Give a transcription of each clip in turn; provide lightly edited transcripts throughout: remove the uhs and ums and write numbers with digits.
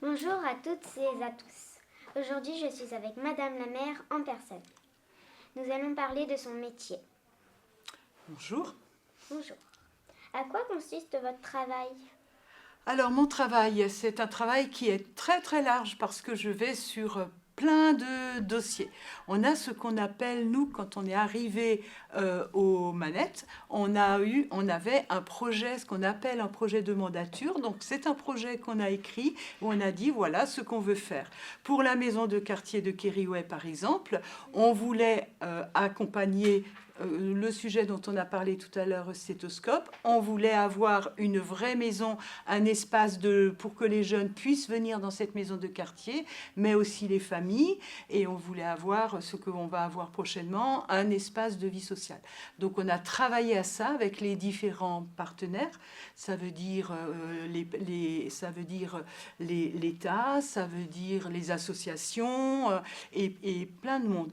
Bonjour à toutes et à tous. Aujourd'hui, je suis avec Madame la maire en personne. Nous allons parler de son métier. Bonjour. Bonjour. À quoi consiste votre travail? Alors mon travail, c'est un travail qui est très très large parce que je vais sur plein de dossiers. On a ce qu'on appelle, nous, quand on est arrivé aux manettes, on avait un projet, ce qu'on appelle un projet de mandature. Donc c'est un projet qu'on a écrit où on a dit voilà ce qu'on veut faire. Pour la maison de quartier de Kériouet, par exemple, on voulait accompagner le sujet dont on a parlé tout à l'heure, stéthoscope. On voulait avoir une vraie maison, un espace pour que les jeunes puissent venir dans cette maison de quartier, mais aussi les familles. Et on voulait avoir ce qu'on va avoir prochainement, un espace de vie sociale. Donc on a travaillé à ça avec les différents partenaires. Ça veut dire l'État, ça veut dire les associations et plein de monde.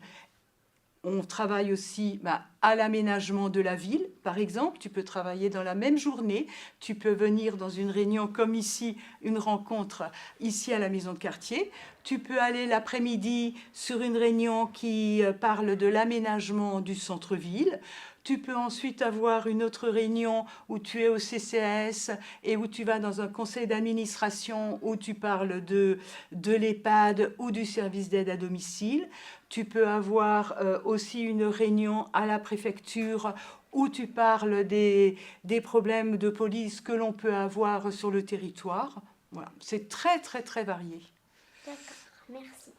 On travaille aussi à l'aménagement de la ville, par exemple. Tu peux travailler dans la même journée. Tu peux venir dans une réunion comme ici, une rencontre ici à la maison de quartier. Tu peux aller l'après-midi sur une réunion qui parle de l'aménagement du centre-ville. Tu peux ensuite avoir une autre réunion où tu es au CCAS et où tu vas dans un conseil d'administration où tu parles de l'EHPAD ou du service d'aide à domicile. Tu peux avoir aussi une réunion à la préfecture où tu parles des problèmes de police que l'on peut avoir sur le territoire. Voilà, c'est très très très varié. D'accord, merci.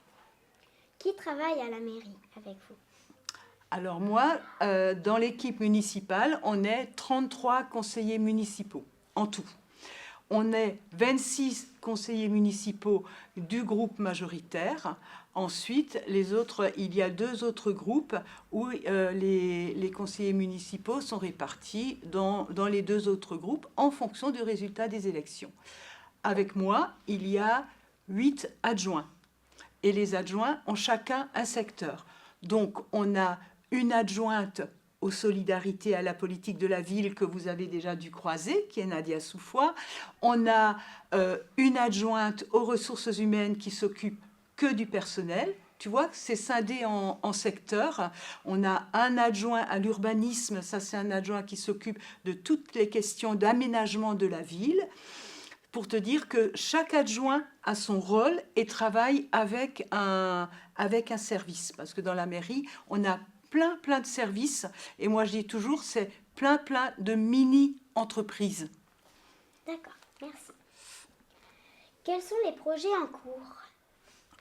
Qui travaille à la mairie avec vous? Alors moi, dans l'équipe municipale, on est 33 conseillers municipaux en tout. On est 26 conseillers municipaux du groupe majoritaire. Ensuite, il y a 2 autres groupes où les conseillers municipaux sont répartis dans les 2 autres groupes en fonction du résultat des élections. Avec moi, il y a 8 adjoints. Et les adjoints ont chacun un secteur. Donc, on a une adjointe aux solidarités, à la politique de la ville que vous avez déjà dû croiser, qui est Nadia Soufois. On a une adjointe aux ressources humaines qui s'occupe que du personnel. Tu vois, c'est scindé en secteurs. On a un adjoint à l'urbanisme, ça c'est un adjoint qui s'occupe de toutes les questions d'aménagement de la ville. Pour te dire que chaque adjoint a son rôle et travaille avec un service. Parce que dans la mairie, on a plein de services. Et moi, je dis toujours, c'est plein de mini-entreprises. D'accord, merci. Quels sont les projets en cours?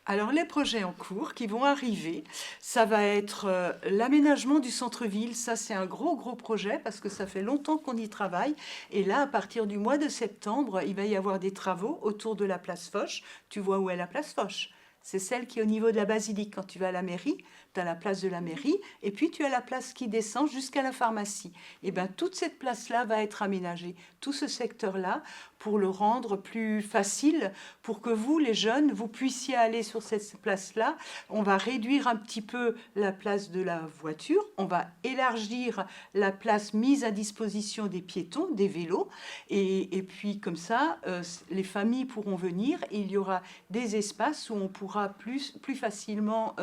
Alors, les projets en cours qui vont arriver, ça va être l'aménagement du centre-ville. Ça, c'est un gros projet parce que ça fait longtemps qu'on y travaille. Et là, à partir du mois de septembre, il va y avoir des travaux autour de la place Foch. Tu vois où est la place Foch? C'est celle qui est au niveau de la basilique. Quand tu vas à la mairie, tu as la place de la mairie et puis tu as la place qui descend jusqu'à la pharmacie. Et bien, toute cette place-là va être aménagée, tout ce secteur-là, pour le rendre plus facile, pour que vous, les jeunes, vous puissiez aller sur cette place-là. On va réduire un petit peu la place de la voiture, on va élargir la place mise à disposition des piétons, des vélos, et puis comme ça, les familles pourront venir et il y aura des espaces où on pourra plus facilement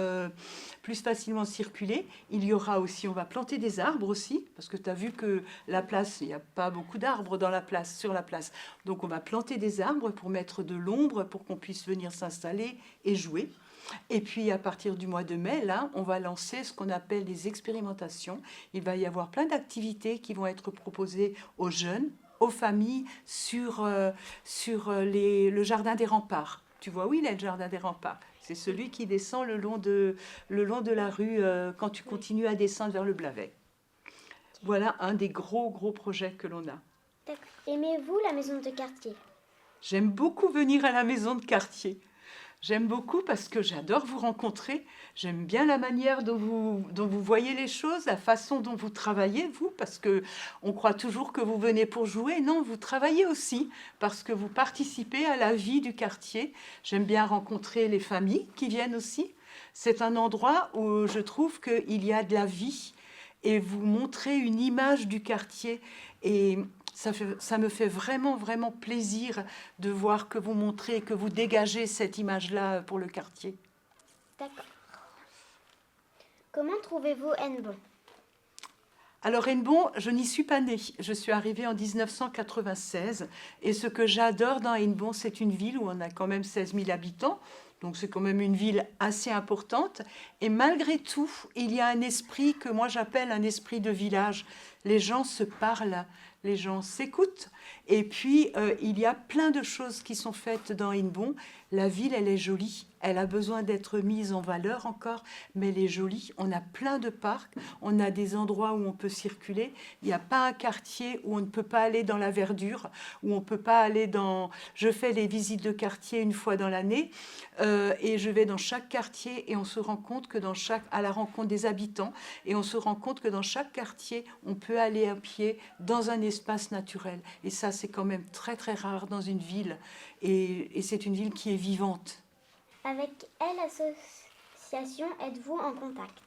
circuler. Il y aura aussi, on va planter des arbres aussi, parce que tu as vu que la place, il n'y a pas beaucoup d'arbres sur la place. Donc on va planter des arbres pour mettre de l'ombre, pour qu'on puisse venir s'installer et jouer. Et puis à partir du mois de mai, là, on va lancer ce qu'on appelle des expérimentations. Il va y avoir plein d'activités qui vont être proposées aux jeunes, aux familles, sur le jardin des remparts. Tu vois où il est le jardin des remparts? C'est celui qui descend le long de la rue quand tu continues à descendre vers le Blavet. Voilà un des gros projets que l'on a. D'accord. Aimez-vous la maison de quartier? J'aime beaucoup venir à la maison de quartier. J'aime beaucoup parce que j'adore vous rencontrer. J'aime bien la manière dont vous voyez les choses, la façon dont vous travaillez, vous, parce qu'on croit toujours que vous venez pour jouer. Non, vous travaillez aussi parce que vous participez à la vie du quartier. J'aime bien rencontrer les familles qui viennent aussi. C'est un endroit où je trouve qu'il y a de la vie et vous montrez une image du quartier. Et Ça me fait vraiment, vraiment plaisir de voir que vous montrez, que vous dégagez cette image-là pour le quartier. D'accord. Comment trouvez-vous Hennebont? Alors Hennebont, je n'y suis pas née. Je suis arrivée en 1996 et ce que j'adore dans Hennebont, c'est une ville où on a quand même 16 000 habitants. Donc c'est quand même une ville assez importante. Et malgré tout, il y a un esprit que moi j'appelle un esprit de village. Les gens se parlent, les gens s'écoutent. Et puis, il y a plein de choses qui sont faites dans Hennebont. La ville, elle est jolie. Elle a besoin d'être mise en valeur encore, mais elle est jolie. On a plein de parcs, on a des endroits où on peut circuler. Il n'y a pas un quartier où on ne peut pas aller dans la verdure, où on ne peut pas aller dans... Je fais les visites de quartier une fois dans l'année et je vais dans chaque quartier et on se rend compte que à la rencontre des habitants, et on se rend compte que dans chaque quartier, on peut aller à pied dans un espace naturel. Et ça, c'est quand même très, très rare dans une ville. Et c'est une ville qui est vivante. Avec quelle association êtes-vous en contact?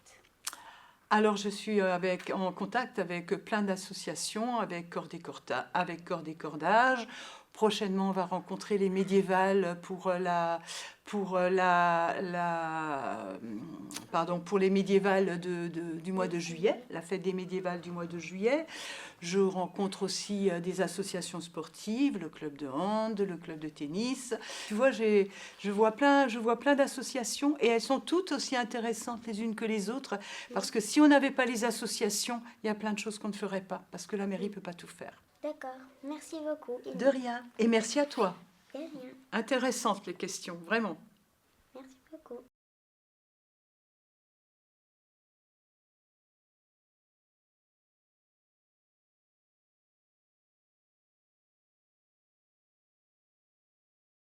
Alors, je suis en contact avec plein d'associations, avec Corps et Cordages. Prochainement, on va rencontrer les médiévales pour les médiévales du mois de juillet, la fête des médiévales du mois de juillet. Je rencontre aussi des associations sportives, le club de hand, le club de tennis. Tu vois, je vois plein d'associations et elles sont toutes aussi intéressantes les unes que les autres parce que si on n'avait pas les associations, il y a plein de choses qu'on ne ferait pas parce que la mairie ne peut pas tout faire. D'accord, merci beaucoup. De rien. Et merci à toi. De rien. Intéressantes les questions, vraiment.